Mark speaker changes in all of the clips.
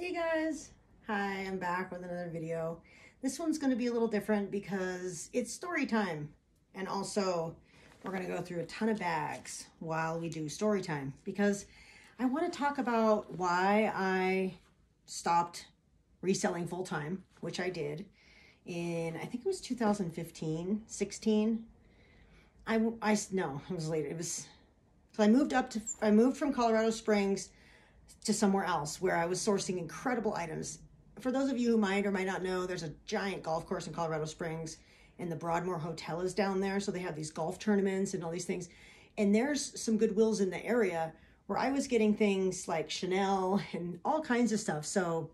Speaker 1: Hey guys, hi, I'm back with another video. This one's going to be a little different because it's story time, and also we're going to go through a ton of bags while we do story time because I want to talk about why I stopped reselling full-time, which I did in, I think it was 2015, 16. No, it was later. It was, so I moved from Colorado Springs to somewhere else where I was sourcing incredible items. For those of you who might or might not know, there's a giant golf course in Colorado Springs and the Broadmoor Hotel is down there. So they have these golf tournaments and all these things. And there's some Goodwills in the area where I was getting things like Chanel and all kinds of stuff. So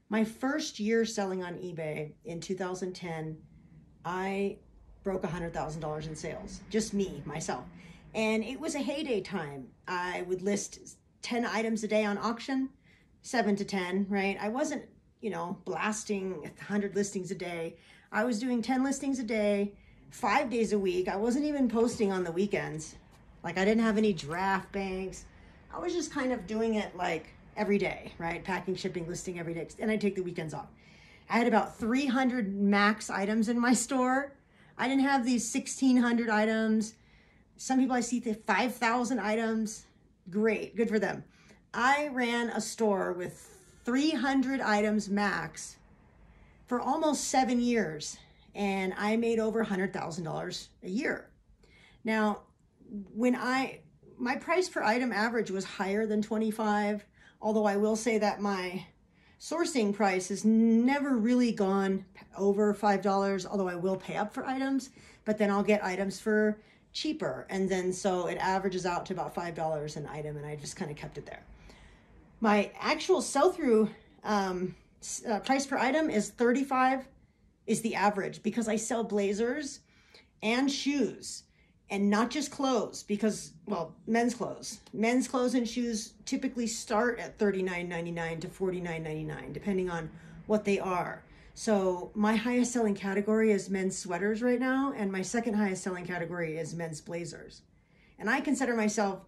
Speaker 1: my first year selling on eBay in 2010, I broke $100,000 in sales, just me, myself. And it was a heyday time. I would list 10 items a day on auction, 7 to 10, right? I wasn't, blasting 100 listings a day. I was doing 10 listings a day, 5 days a week. I wasn't even posting on the weekends. Like I didn't have any draft banks. I was just kind of doing it like every day, right? Packing, shipping, listing every day. And I'd take the weekends off. I had about 300 max items in my store. I didn't have these 1,600 items. Some people I see 5,000 items. Great, good for them. I ran a store with 300 items max for almost 7 years, and I made over $100,000 a year. Now, my price per item average was higher than 25, although I will say that my sourcing price has never really gone over $5, although I will pay up for items, but then I'll get items for cheaper. And then so it averages out to about $5 an item, and I just kind of kept it there. My actual sell-through price per item is 35 is the average because I sell blazers and shoes and not just clothes because, well, men's clothes. Men's clothes and shoes typically start at $39.99 to $49.99, depending on what they are. So my highest selling category is men's sweaters right now, and my second highest selling category is men's blazers. And I consider myself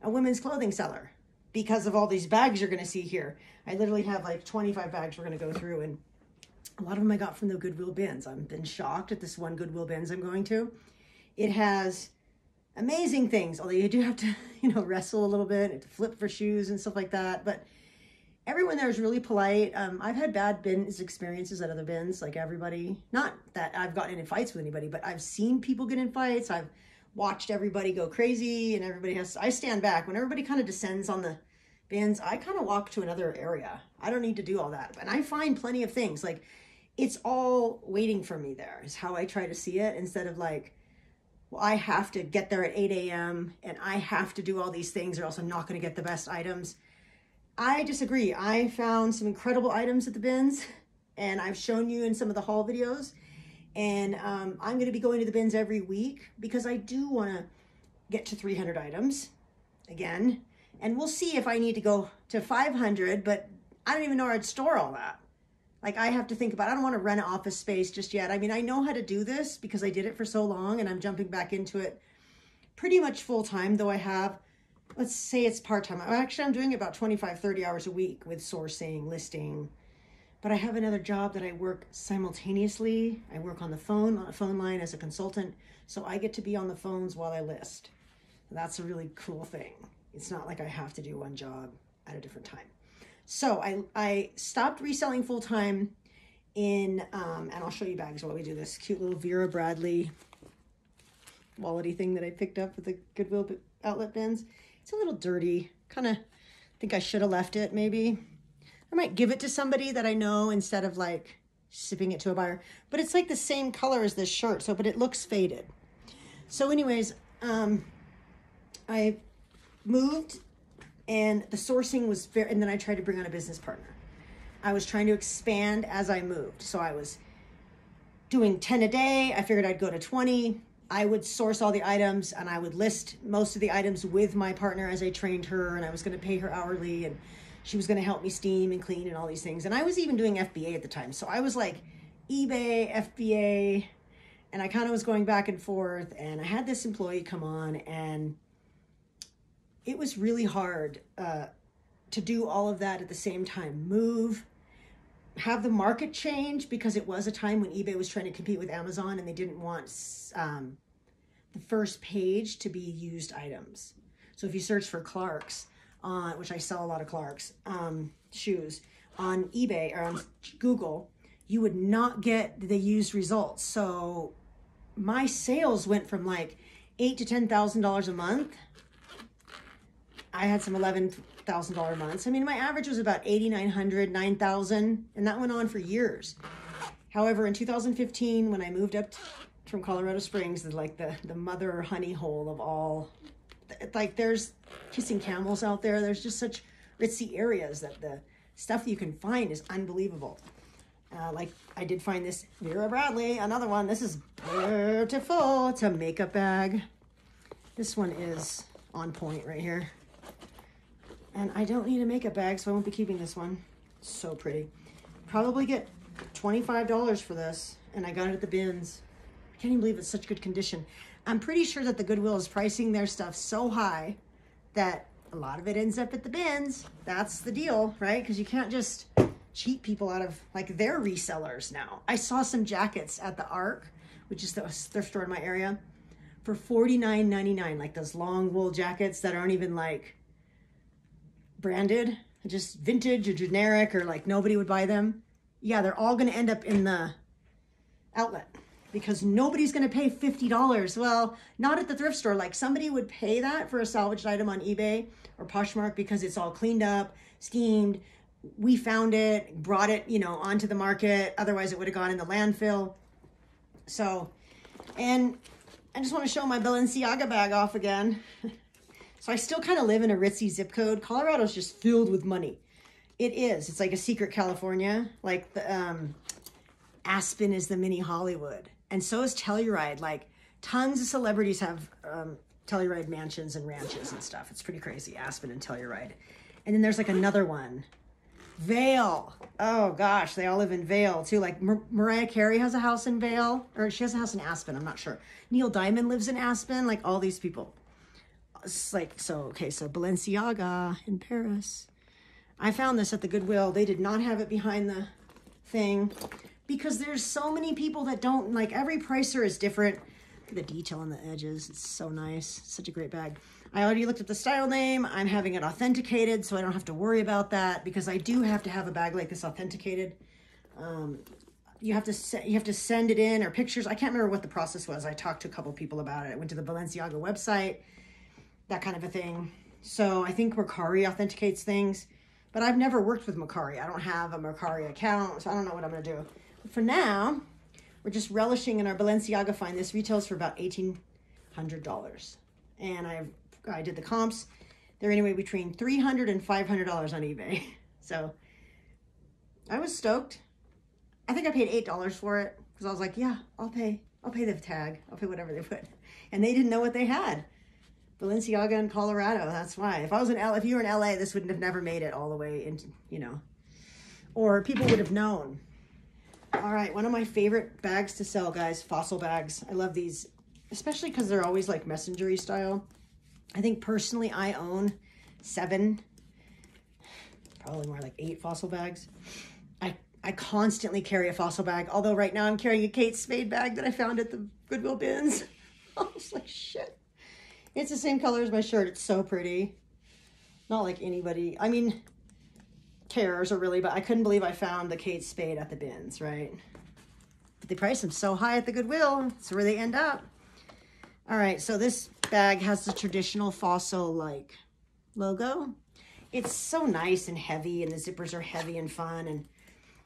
Speaker 1: a women's clothing seller because of all these bags you're gonna see here. I literally have like 25 bags we're gonna go through, and a lot of them I got from the Goodwill bins. I've been shocked at this one Goodwill bins I'm going to. It has amazing things, although you do have to, wrestle a little bit, to flip for shoes and stuff like that. But everyone there is really polite. I've had bad bins experiences at other bins, like everybody. Not that I've gotten in fights with anybody, but I've seen people get in fights. I've watched everybody go crazy, and I stand back. When everybody kind of descends on the bins, I kind of walk to another area. I don't need to do all that. And I find plenty of things. Like, it's all waiting for me there is how I try to see it, instead of like, well, I have to get there at 8 a.m. and I have to do all these things or else I'm not going to get the best items. I disagree. I found some incredible items at the bins, and I've shown you in some of the haul videos. And I'm going to be going to the bins every week because I do want to get to 300 items again. And we'll see if I need to go to 500, but I don't even know where I'd store all that. Like, I have to think about, I don't want to rent an office space just yet. I mean, I know how to do this because I did it for so long, and I'm jumping back into it pretty much full time, though I have, let's say it's part-time. Actually, I'm doing about 25, 30 hours a week with sourcing, listing, but I have another job that I work simultaneously. I work on a phone line as a consultant, so I get to be on the phones while I list. That's a really cool thing. It's not like I have to do one job at a different time. So I stopped reselling full-time and I'll show you bags while we do this cute little Vera Bradley quality thing that I picked up at the Goodwill outlet bins. It's a little dirty. Kind of think I should have left it maybe. I might give it to somebody that I know instead of like shipping it to a buyer. But it's like the same color as this shirt, but it looks faded. So anyways, I moved, and the sourcing was and then I tried to bring on a business partner. I was trying to expand as I moved. So I was doing 10 a day. I figured I'd go to 20. I would source all the items, and I would list most of the items with my partner as I trained her, and I was going to pay her hourly, and she was going to help me steam and clean and all these things. And I was even doing FBA at the time. So I was like eBay, FBA, and I kind of was going back and forth. And I had this employee come on, and it was really hard to do all of that at the same time, move, have the market change, because it was a time when eBay was trying to compete with Amazon and they didn't want the first page to be used items. So if you search for Clark's, which I sell a lot of Clark's shoes on eBay or on Google, you would not get the used results. So my sales went from like $8,000 to $10,000 a month. I had some $11,000 months. I mean, my average was about $8,900, $9,000, and that went on for years. However, in 2015, when I moved up from Colorado Springs, like the mother honey hole of all, like there's kissing camels out there. There's just such ritzy areas that the stuff you can find is unbelievable. Like I did find this Vera Bradley, another one. This is beautiful. It's a makeup bag. This one is on point right here. And I don't need a makeup bag, so I won't be keeping this one. So pretty. Probably get $25 for this, and I got it at the bins. I can't even believe it's such good condition. I'm pretty sure that the Goodwill is pricing their stuff so high that a lot of it ends up at the bins. That's the deal, right? Because you can't just cheat people out of, like, their resellers now. I saw some jackets at the Ark, which is the thrift store in my area, for $49.99, like those long wool jackets that aren't even like branded, just vintage or generic, or like nobody would buy them. Yeah, they're all going to end up in the outlet because nobody's going to pay $50. Well, not at the thrift store. Like somebody would pay that for a salvaged item on eBay or Poshmark because it's all cleaned up, steamed. We found it, brought it, you know, onto the market. Otherwise it would have gone in the landfill. So, and I just want to show my Balenciaga bag off again. So I still kind of live in a ritzy zip code. Colorado's just filled with money. It is. It's like a secret California. Like the Aspen is the mini Hollywood. And so is Telluride. Like tons of celebrities have Telluride mansions and ranches and stuff. It's pretty crazy, Aspen and Telluride. And then there's like another one. Vail. Oh gosh, they all live in Vail too. Like Mariah Carey has a house in Vail, or she has a house in Aspen, I'm not sure. Neil Diamond lives in Aspen, like all these people. It's like, so, okay, so Balenciaga in Paris. I found this at the Goodwill. They did not have it behind the thing because there's so many people that don't, like every pricer is different. Look at the detail on the edges. It's so nice. Such a great bag. I already looked at the style name. I'm having it authenticated, so I don't have to worry about that because I do have to have a bag like this authenticated. You have to send it in or pictures. I can't remember what the process was. I talked to a couple people about it. I went to the Balenciaga website, that kind of a thing. So I think Mercari authenticates things, but I've never worked with Mercari. I don't have a Mercari account, so I don't know what I'm gonna do. But for now, we're just relishing in our Balenciaga find. This retails for about $1,800. And I did the comps. They're anyway between $300 and $500 on eBay. So I was stoked. I think I paid $8 for it because I was like, yeah, I'll pay the tag. I'll pay whatever they put. And they didn't know what they had. Balenciaga in Colorado, that's why. If you were in LA, this would have never made it all the way into, you know, or people would have known. All right, one of my favorite bags to sell, guys, fossil bags. I love these, especially because they're always like messengery style. I think personally I own 7, probably more like 8 fossil bags. I constantly carry a fossil bag, although right now I'm carrying a Kate Spade bag that I found at the Goodwill bins. I was like, shit. It's the same color as my shirt. It's so pretty. Not like anybody, I mean, cares or really, but I couldn't believe I found the Kate Spade at the bins, right? But they price them so high at the Goodwill. That's where they end up. All right, so this bag has the traditional fossil like logo. It's so nice and heavy, and the zippers are heavy and fun, and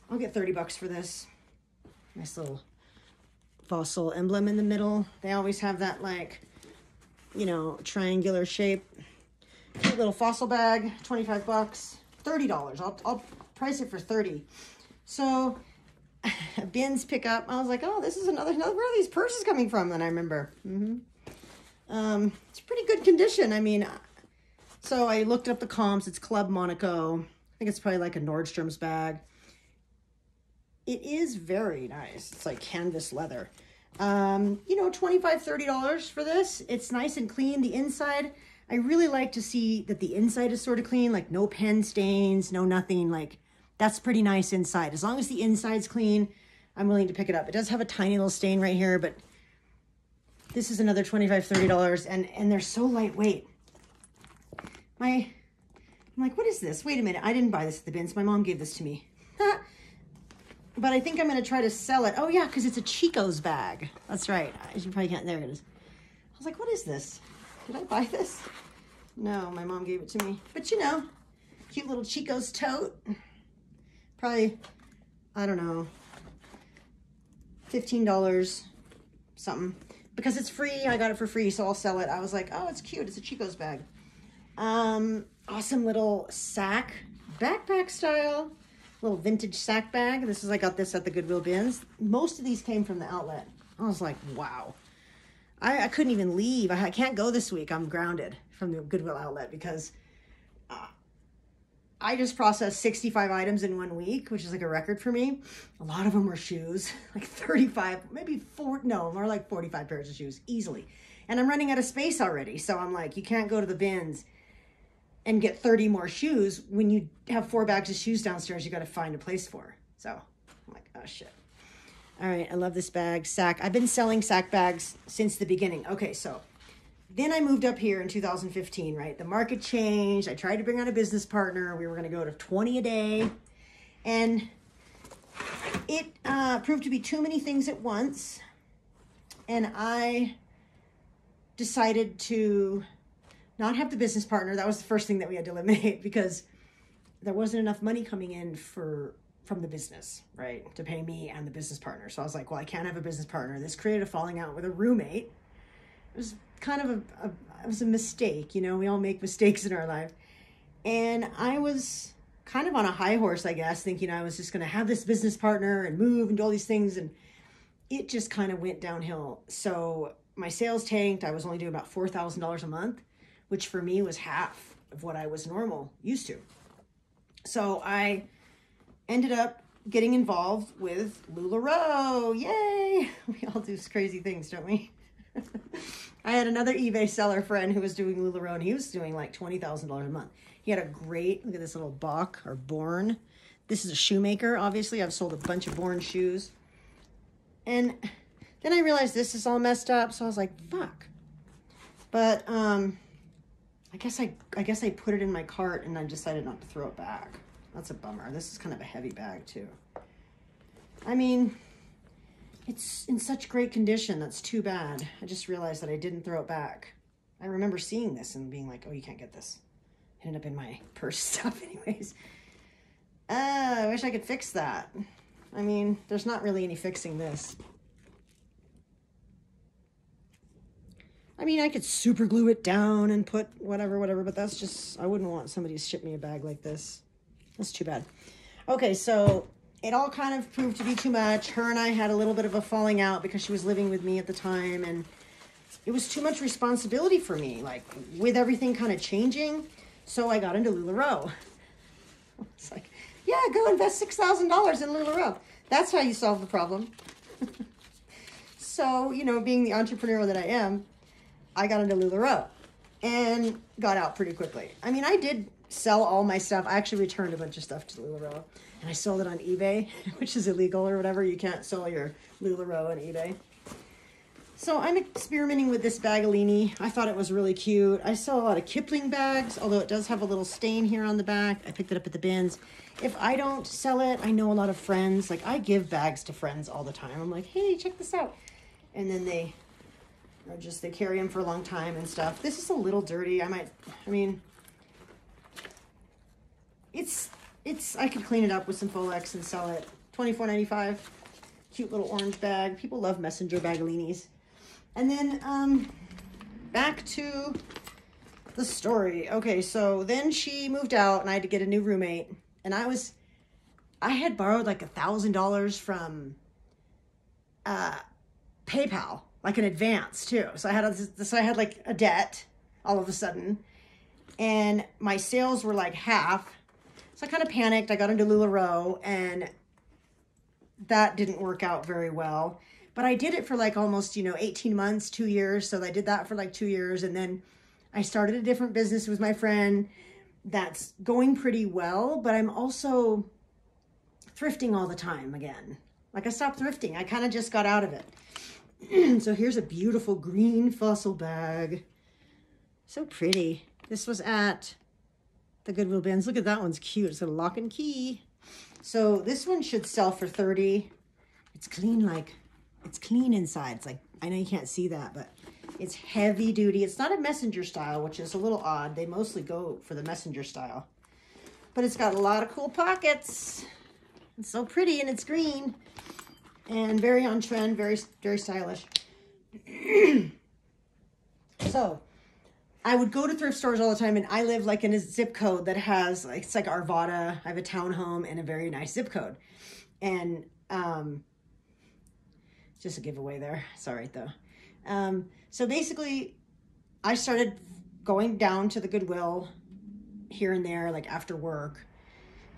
Speaker 1: I'll get 30 bucks for this. Nice little fossil emblem in the middle. They always have that like, you know, triangular shape. Cute little fossil bag, 25 bucks, $30. I'll price it for 30. So bins pick up. I was like, oh, this is another, where are these purses coming from? And I remember, it's pretty good condition. I mean, so I looked up the comps. It's Club Monaco. I think it's probably like a Nordstrom's bag. It is very nice. It's like canvas leather. You know, $25, $30 for this. It's nice and clean. The inside I really like to see that the inside is sort of clean, like no pen stains, no nothing. Like that's pretty nice inside. As long as the inside's clean, I'm willing to pick it up. It does have a tiny little stain right here, but this is another $25, $30, and they're so lightweight. I'm like, what is this? Wait a minute, I didn't buy this at the bins. My mom gave this to me. But I think I'm gonna try to sell it. Oh yeah, because it's a Chico's bag. That's right. You probably can't, there it is. I was like, what is this? Did I buy this? No, my mom gave it to me. But you know, cute little Chico's tote. Probably, I don't know, $15 something. Because it's free, I got it for free, so I'll sell it. I was like, oh, it's cute, it's a Chico's bag. Awesome little sack, backpack style, little vintage sack bag. This is, I got this at the Goodwill bins. Most of these came from the outlet. I was like, wow. I couldn't even leave. I can't go this week. I'm grounded from the Goodwill outlet because I just processed 65 items in 1 week, which is like a record for me. A lot of them were shoes, like 35, maybe more like 45 pairs of shoes, easily. And I'm running out of space already. So I'm like, you can't go to the bins and get 30 more shoes. When you have 4 bags of shoes downstairs, you got to find a place for. So I'm like, oh shit. All right, I love this bag, sack. I've been selling sack bags since the beginning. Okay, so then I moved up here in 2015, right? The market changed. I tried to bring on a business partner. We were going to go to 20 a day. And it proved to be too many things at once. And I decided to not have the business partner. That was the first thing that we had to eliminate because there wasn't enough money coming in from the business, right? To pay me and the business partner. So I was like, well, I can't have a business partner. This created a falling out with a roommate. It was kind of it was a mistake. You know, we all make mistakes in our life. And I was kind of on a high horse, I guess, thinking I was just going to have this business partner and move and do all these things. And it just kind of went downhill. So my sales tanked. I was only doing about $4,000 a month, which for me was half of what I was used to. So I ended up getting involved with LuLaRoe. Yay! We all do crazy things, don't we? I had another eBay seller friend who was doing LuLaRoe, and he was doing like $20,000 a month. He had a great, look at this little Bach or Born. This is a shoemaker, obviously. I've sold a bunch of Born shoes. And then I realized this is all messed up, so I was like, fuck. But I guess I put it in my cart and I decided not to throw it back. That's a bummer. This is kind of a heavy bag too. I mean, it's in such great condition. That's too bad. I just realized that I didn't throw it back. I remember seeing this and being like, oh, you can't get this. It ended up in my purse stuff anyways. I wish I could fix that. I mean, there's not really any fixing this. I mean, I could super glue it down and put whatever, but that's just, I wouldn't want somebody to ship me a bag like this. That's too bad. Okay, so it all kind of proved to be too much. Her and I had a little bit of a falling out because she was living with me at the time, and it was too much responsibility for me, like with everything kind of changing. So I got into LuLaRoe. It's like, yeah, go invest $6,000 in LuLaRoe. That's how you solve the problem. So, you know, being the entrepreneur that I am, I got into LuLaRoe and got out pretty quickly. I mean, I did sell all my stuff. I actually returned a bunch of stuff to LuLaRoe, and I sold it on eBay, which is illegal or whatever. You can't sell your LuLaRoe on eBay. So I'm experimenting with this Bagalini. I thought it was really cute. I sell a lot of Kipling bags, although it does have a little stain here on the back. I picked it up at the bins. If I don't sell it, I know a lot of friends. Like, I give bags to friends all the time. I'm like, hey, check this out. And then they carry them for a long time and stuff. This is a little dirty. I could clean it up with some Folex and sell it. $24.95. Cute little orange bag. People love messenger Bagalinis. And then back to the story. Okay, so then she moved out and I had to get a new roommate. And I had borrowed like $1,000 from PayPal, like an advance too. So I had like a debt all of a sudden, and my sales were like half. So I kind of panicked. I got into LuLaRoe, and that didn't work out very well. But I did it for like almost, 18 months, 2 years. So I did that for like 2 years, and then I started a different business with my friend that's going pretty well, but I'm also thrifting all the time again. Like I stopped thrifting. I kind of just got out of it. So here's a beautiful green fossil bag. So pretty. This was at the Goodwill bins. Look at that one's cute. It's a lock and key. So this one should sell for $30. It's clean, it's clean inside. It's like, I know you can't see that, but it's heavy duty. It's not a messenger style, which is a little odd. They mostly go for the messenger style. But it's got a lot of cool pockets. It's so pretty, and it's green. And very on trend, very, very stylish. So, I would go to thrift stores all the time, and I live like in a zip code that has, like, it's like Arvada. I have a townhome and a very nice zip code. And, just a giveaway there. It's all right, though. So basically, I started going down to the Goodwill here and there, like after work.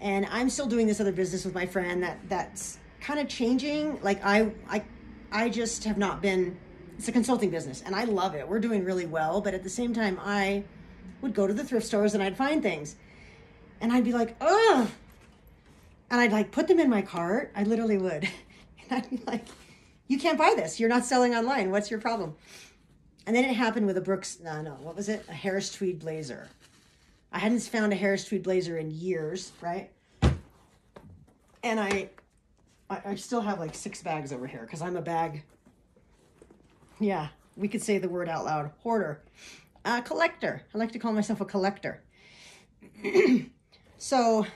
Speaker 1: And I'm still doing this other business with my friend that's kind of changing. Like I just have not been, it's a consulting business and I love it. We're doing really well. But at the same time, I would go to the thrift stores and I'd find things. And I'd be like, ugh. And I'd like put them in my cart. I literally would. And I'd be like, you can't buy this. You're not selling online. What's your problem? And then it happened with a Brooks, what was it? A Harris tweed blazer. I hadn't found a Harris tweed blazer in years, right? And I still have like 6 bags over here because I'm a bag. Yeah, we could say the word out loud. Hoarder. Collector. I like to call myself a collector. So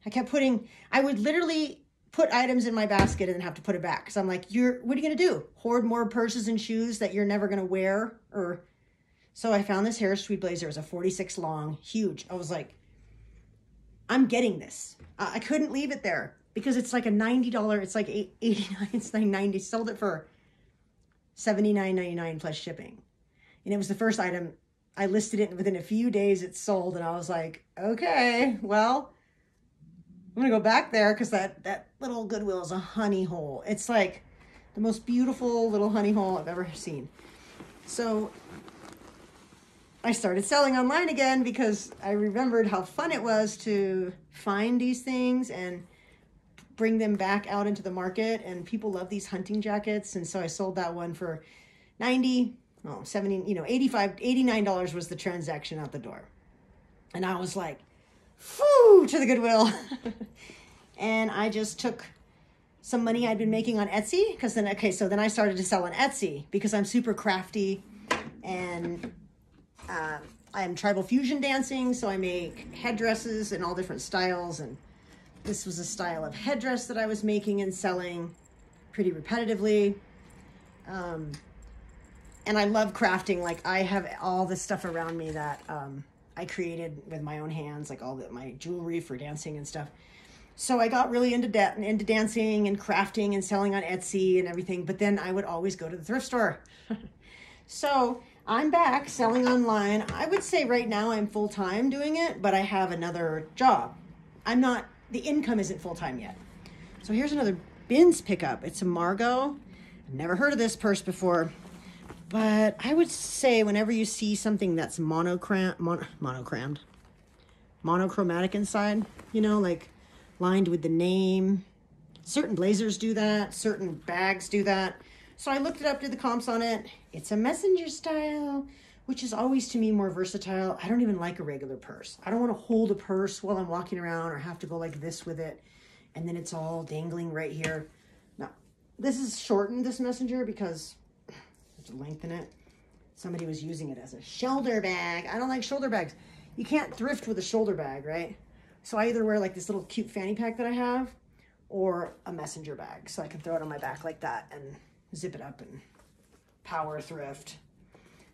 Speaker 1: I kept I would literally put items in my basket and then have to put it back. Because I'm like, what are you going to do? Hoard more purses and shoes that you're never going to wear? So I found this Harris tweed blazer. It was a 46 long, huge. I was like, I'm getting this. I couldn't leave it there because it's like a $90. It's like $89. It's $9.90. Sold it for $79.99 plus shipping. And it was the first item. I listed it, and within a few days it sold. And I was like, okay, well, I'm going to go back there because that little Goodwill is a honey hole. It's like the most beautiful little honey hole I've ever seen. So I started selling online again because I remembered how fun it was to find these things and bring them back out into the market. And people love these hunting jackets. And so I sold that one for $70, $85, $89 was the transaction out the door. And I was like, whew, to the Goodwill. And I just took some money I'd been making on Etsy because then I started to sell on Etsy because I'm super crafty and I'm tribal fusion dancing. So I make headdresses in all different styles. And this was a style of headdress that I was making and selling pretty repetitively. And I love crafting. Like I have all this stuff around me that, I created with my own hands, like my jewelry for dancing and stuff. So I got really into dancing and crafting and selling on Etsy and everything. But then I would always go to the thrift store. So I'm back selling online. I would say right now I'm full-time doing it, but I have another job. The income isn't full-time yet. So here's another bins pickup. It's a Margot. I've never heard of this purse before. But I would say whenever you see something that's monochromatic inside, like lined with the name, certain blazers do that, certain bags do that. So I looked it up, did the comps on it. It's a messenger style, which is always to me more versatile. I don't even like a regular purse. I don't want to hold a purse while I'm walking around or have to go like this with it. And then it's all dangling right here. Now, this is shortened, this messenger, because to lengthen it. Somebody was using it as a shoulder bag. I don't like shoulder bags. You can't thrift with a shoulder bag, right? So I either wear like this little cute fanny pack that I have or a messenger bag. So I can throw it on my back like that and zip it up and power thrift.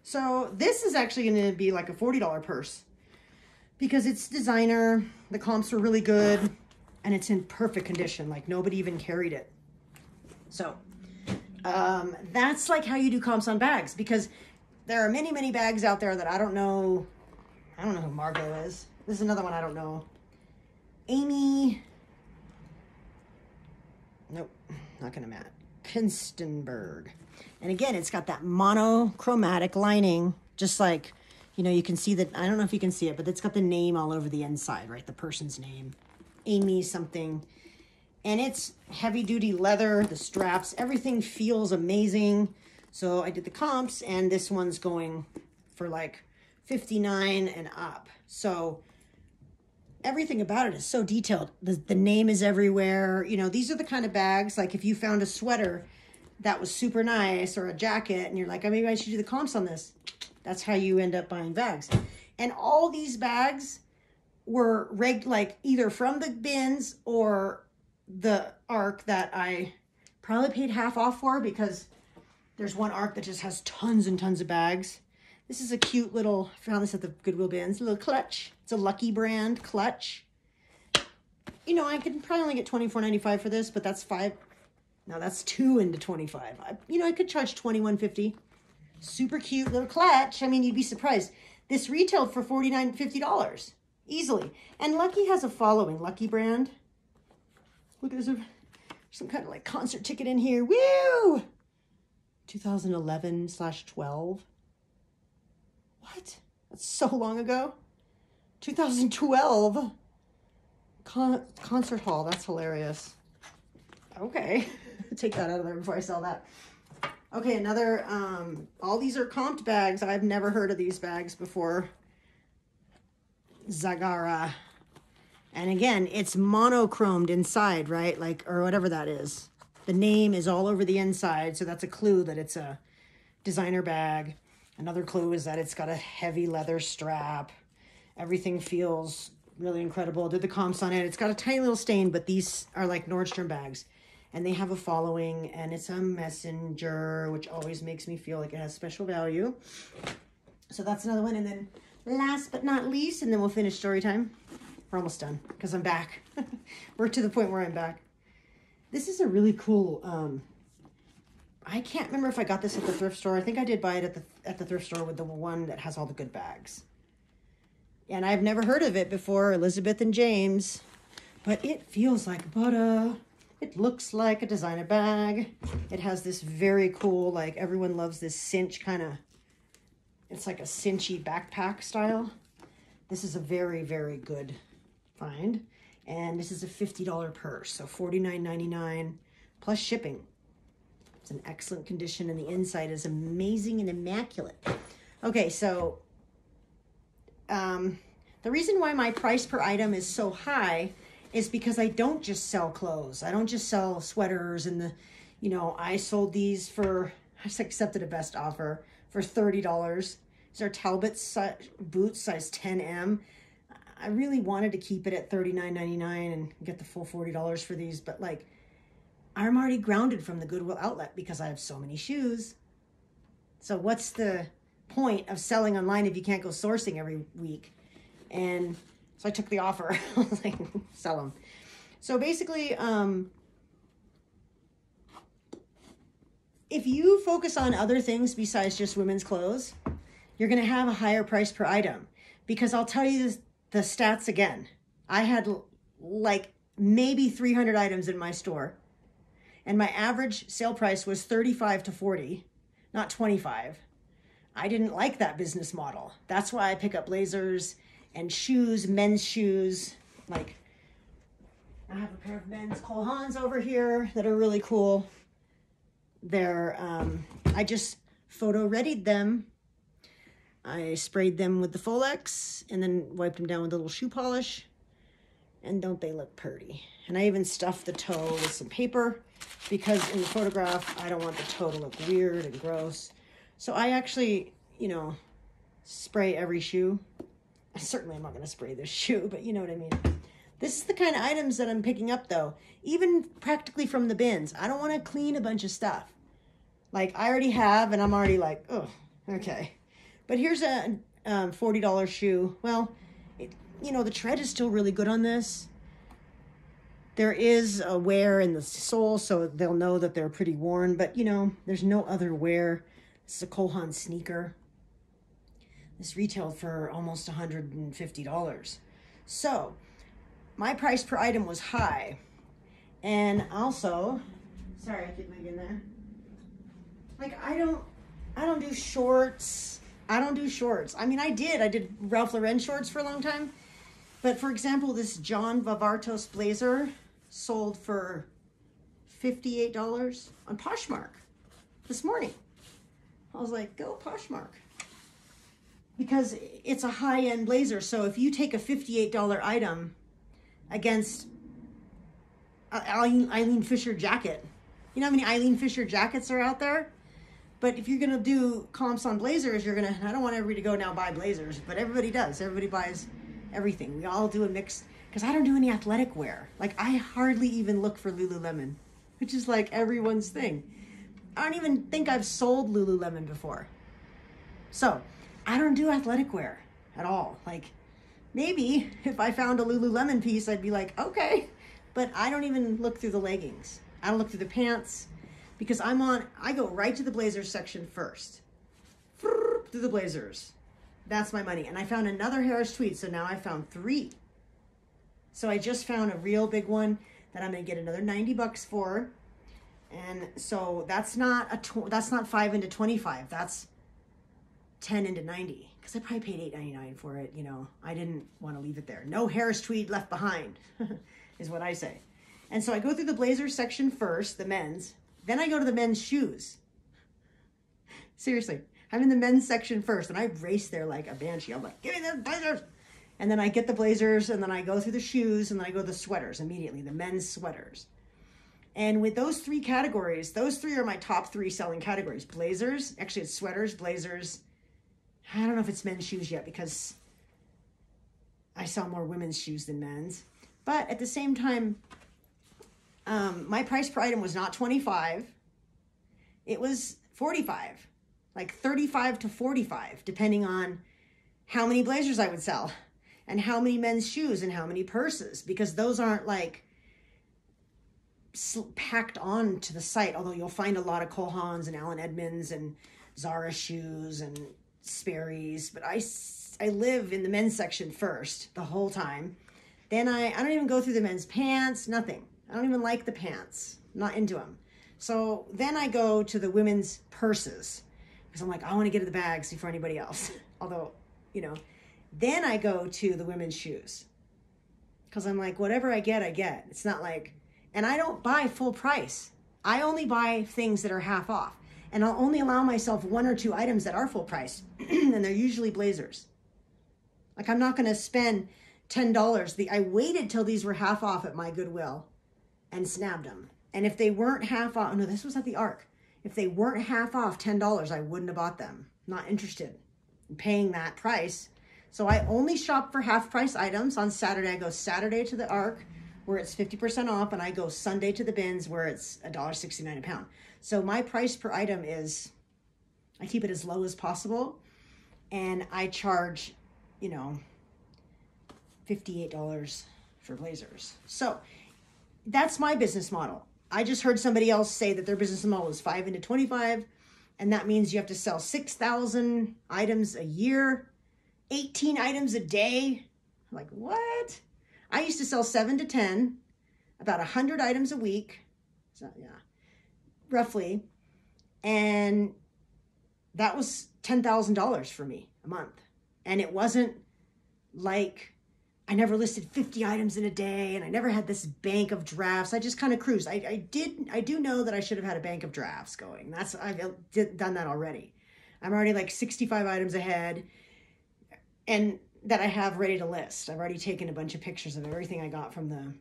Speaker 1: So this is actually going to be like a $40 purse because it's designer. The comps were really good and it's in perfect condition. Like nobody even carried it. So that's like how you do comps on bags because there are many, many bags out there that I don't know. I don't know who Margot is. This is another one I don't know. Amy. Nope, not gonna match. Kinstenberg. And again, it's got that monochromatic lining, just like You know, you can see that, I don't know if you can see it, but it's got the name all over the inside, right? The person's name, Amy something. And it's heavy duty leather, the straps, everything feels amazing. So I did the comps, and this one's going for like 59 and up. So everything about it is so detailed. The name is everywhere. You know, these are the kind of bags, like if you found a sweater that was super nice or a jacket and you're like, oh, maybe I should do the comps on this. That's how you end up buying bags. And all these bags were like either from the bins or the arc that I probably paid half off for, because there's one arc that just has tons and tons of bags. This is a cute little, I found this at the Goodwill bins, a little clutch. It's a Lucky brand clutch. You know, I could probably only get $24.95 for this, but that's that's 2 into 25. You know, I could charge $21.50. Super cute little clutch. I mean, you'd be surprised. This retailed for $49.50 easily. And Lucky has a following, Lucky brand. Look, there's some kind of like concert ticket in here. Woo! 2011/12. What? That's so long ago. 2012. Concert hall. That's hilarious. Okay. Take that out of there before I sell that. Okay, another, all these are comped bags. I've never heard of these bags before. Zagara. And again, it's monochromed inside, right? Like, or whatever that is. The name is all over the inside, so that's a clue that it's a designer bag. Another clue is that it's got a heavy leather strap. Everything feels really incredible. Did the comps on it. It's got a tiny little stain, but these are like Nordstrom bags. And they have a following, and it's a messenger, which always makes me feel like it has special value. So that's another one. And then last but not least, and then we'll finish story time. We're almost done because I'm back. We're to the point where I'm back. This is a really cool, I can't remember if I got this at the thrift store. I think I did buy it at the thrift store with the one that has all the good bags. And I've never heard of it before, Elizabeth and James, but it feels like butter. It looks like a designer bag. It has this very cool, like everyone loves this cinch kind of, it's like a cinchy backpack style. This is a very, very good find. And this is a $50 purse, so $49.99 plus shipping. It's in excellent condition, and the inside is amazing and immaculate. Okay, so the reason why my price per item is so high is because I don't just sell clothes. I don't just sell sweaters and the, you know, I sold these for, I just accepted a best offer for $30. These are Talbot boots, size 10M. I really wanted to keep it at $39.99 and get the full $40 for these, but like, I'm already grounded from the Goodwill outlet because I have so many shoes. So what's the point of selling online if you can't go sourcing every week? And so I took the offer. I was like, sell them. So basically, if you focus on other things besides just women's clothes, you're going to have a higher price per item. Because I'll tell you the stats again. I had like maybe 300 items in my store. And my average sale price was $35 to $40, not $25. I didn't like that business model. That's why I pick up blazers and shoes, men's shoes. Like, I have a pair of men's Cole Haans over here that are really cool. They're, I just photo readied them. I sprayed them with the Folex and then wiped them down with a little shoe polish. And don't they look pretty? And I even stuffed the toe with some paper because in the photograph, I don't want the toe to look weird and gross. So I actually, you know, spray every shoe. Certainly I'm not going to spray this shoe, but you know what I mean. This is the kind of items that I'm picking up though, even practically from the bins. I don't want to clean a bunch of stuff. Like I already have, and I'm already like, oh, okay. But here's a $40 shoe. Well, you know, the tread is still really good on this. There is a wear in the sole, so they'll know that they're pretty worn, but you know, there's no other wear. This is a Cole Haan sneaker. This retailed for almost $150. So my price per item was high. And also, sorry, I keep moving there. Like I don't do shorts. I don't do shorts. I mean, I did Ralph Lauren shorts for a long time. But for example, this John Vavartos blazer sold for $58 on Poshmark this morning. I was like, go Poshmark. Because it's a high-end blazer. So if you take a $58 item against an Eileen Fisher jacket, you know how many Eileen Fisher jackets are out there? But if you're going to do comps on blazers, you're going to, I don't want everybody to go now buy blazers, but everybody does. Everybody buys everything. We all do a mix, because I don't do any athletic wear. Like, I hardly even look for Lululemon, which is like everyone's thing. I don't even think I've sold Lululemon before. So I don't do athletic wear at all. Like, maybe if I found a Lululemon piece, I'd be like, okay, but I don't even look through the leggings. I don't look through the pants, because I go right to the blazers section first. Through the blazers. That's my money. And I found another Harris tweed, so now I found 3. So I just found a real big one that I'm going to get another $90 for. And so that's not 5 into 25. That's 10 into 90. Because I probably paid $8.99 for it. You know, I didn't want to leave it there. No Harris tweed left behind, is what I say. And so I go through the blazer section first, the men's. Then I go to the men's shoes. Seriously. I'm in the men's section first, and I race there like a banshee. I'm like, give me the blazers. And then I get the blazers, and then I go through the shoes, and then I go to the sweaters immediately, the men's sweaters. And with those 3 categories, those 3 are my top 3 selling categories. Blazers, actually it's sweaters, blazers. I don't know if it's men's shoes yet, because I sell more women's shoes than men's. But at the same time, my price per item was not $25. It was $45. Like 35 to 45, depending on how many blazers I would sell and how many men's shoes and how many purses, because those aren't like packed on to the site, although you'll find a lot of Cole Haans and Allen Edmonds and Zara shoes and Sperry's, but I live in the men's section first the whole time. Then I don't even go through the men's pants, nothing. I don't even like the pants, not into them. So then I go to the women's purses, because I'm like, I want to get to the bags before anybody else. Although, you know, then I go to the women's shoes, because I'm like, whatever I get, I get. It's not like, and I don't buy full price. I only buy things that are half off, and I'll only allow myself 1 or 2 items that are full price, and they're usually blazers. Like, I'm not going to spend $10. I waited till these were half off at my Goodwill and snagged them. And if they weren't half off, no, this was at the Arc. If they weren't half off $10, I wouldn't have bought them. Not interested in paying that price. So I only shop for half price items. On Saturday, I go Saturday to the Arc, where it's 50% off, and I go Sunday to the bins, where it's $1.69 a pound. So my price per item is, I keep it as low as possible, and I charge, you know, $58 for blazers. So that's my business model. I just heard somebody else say that their business model is 5 into 25, and that means you have to sell 6,000 items a year, 18 items a day. I'm like, what? I used to sell 7 to 10, about 100 items a week. So yeah, roughly. And that was $10,000 for me a month. And it wasn't like I never listed 50 items in a day, and I never had this bank of drafts. I just kind of cruised. I do know that I should have had a bank of drafts going. I've done that already. I'm already like 65 items ahead, and that I have ready to list. I've already taken a bunch of pictures of everything I got from the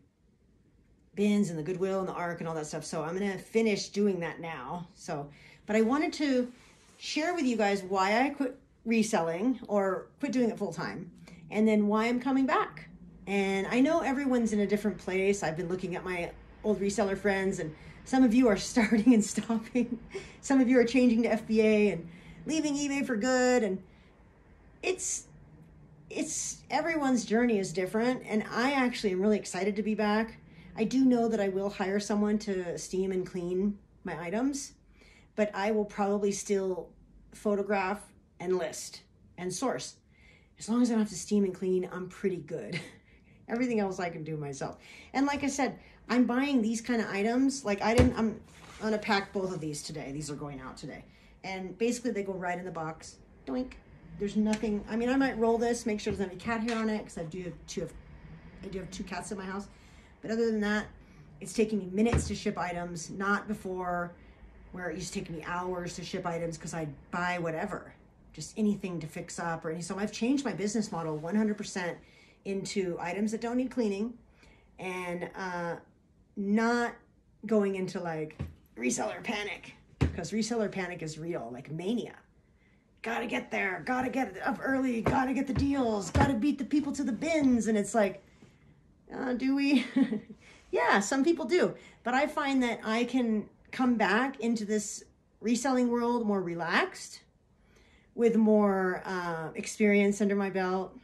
Speaker 1: bins and the Goodwill and the Arc and all that stuff. So I'm going to finish doing that now. So, but I wanted to share with you guys why I quit reselling or quit doing it full time, and then why I'm coming back. And I know everyone's in a different place. I've been looking at my old reseller friends, and some of you are starting and stopping. Some of you are changing to FBA and leaving eBay for good. And it's everyone's journey is different. And I actually am really excited to be back. I do know that I will hire someone to steam and clean my items, but I will probably still photograph and list and source. As long as I don't have to steam and clean, I'm pretty good. Everything else I can do myself. And like I said, I'm buying these kind of items. Like I'm gonna pack both of these today. These are going out today. And basically they go right in the box. Doink. there's nothing, I mean, I might roll this, make sure there's any cat hair on it, because I do have two cats in my house. But other than that, it's taking me minutes to ship items, not before where it used to take me hours to ship items because I'd buy whatever, just anything to fix up or anything. So I've changed my business model 100% into items that don't need cleaning, and not going into like reseller panic, because reseller panic is real, like mania. Gotta get there, gotta get up early, gotta get the deals, gotta beat the people to the bins. And it's like, do we? Yeah, some people do. But I find that I can come back into this reselling world more relaxed, with more experience under my belt.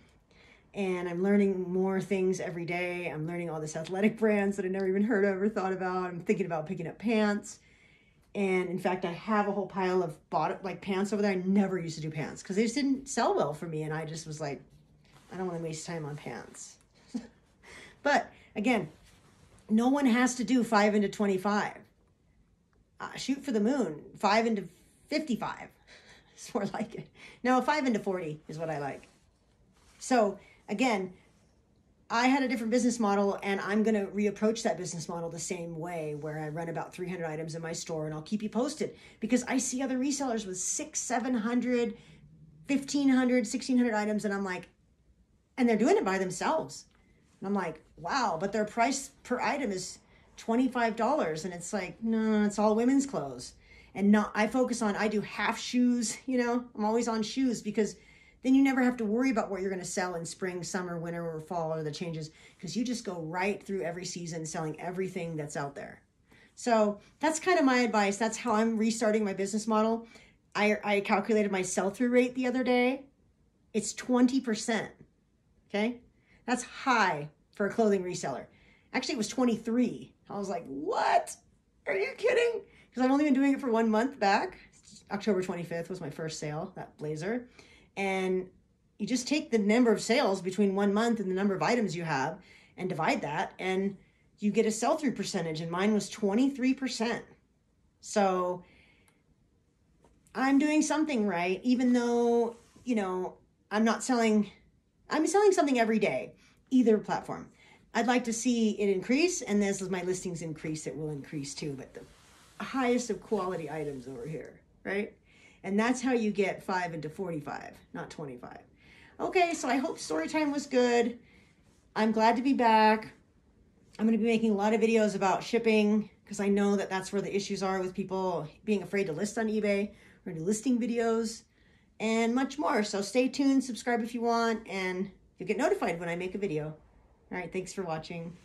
Speaker 1: And I'm learning more things every day. I'm learning all this athletic brands that I never even heard of or thought about. I'm thinking about picking up pants. And in fact, I have a whole pile of pants over there. I never used to do pants because they just didn't sell well for me. And I just was like, I don't want to waste time on pants. But again, no one has to do 5 into 25. Shoot for the moon. 5 into 55. It's more like it. No, 5 into 40 is what I like. So again, I had a different business model, and I'm going to reapproach that business model the same way, where I run about 300 items in my store, and I'll keep you posted, because I see other resellers with 600, 700, 1,500, 1,600 items, and I'm like, and they're doing it by themselves. And I'm like, wow, but their price per item is $25. And it's like, no, it's all women's clothes. And I do half shoes, I'm always on shoes, because then you never have to worry about what you're going to sell in spring, summer, winter, or fall, or the changes, because you just go right through every season selling everything that's out there. So that's kind of my advice. That's how I'm restarting my business model. I calculated my sell-through rate the other day. It's 20%. Okay? That's high for a clothing reseller. Actually, it was 23. I was like, what? Are you kidding? Because I've only been doing it for 1 month back. October 25th was my first sale, that blazer. And you just take the number of sales between 1 month and the number of items you have and divide that, and you get a sell-through percentage, and mine was 23%. So I'm doing something right, even though, I'm selling something every day, either platform. I'd like to see it increase, and as my listings increase, it will increase too, but the highest of quality items over here, right? And that's how you get 5 into 45, not 25. Okay, so I hope story time was good. I'm glad to be back. I'm going to be making a lot of videos about shipping, because I know that that's where the issues are with people being afraid to list on eBay. We're going to do listing videos and much more. So stay tuned, subscribe if you want, and you'll get notified when I make a video. All right, thanks for watching.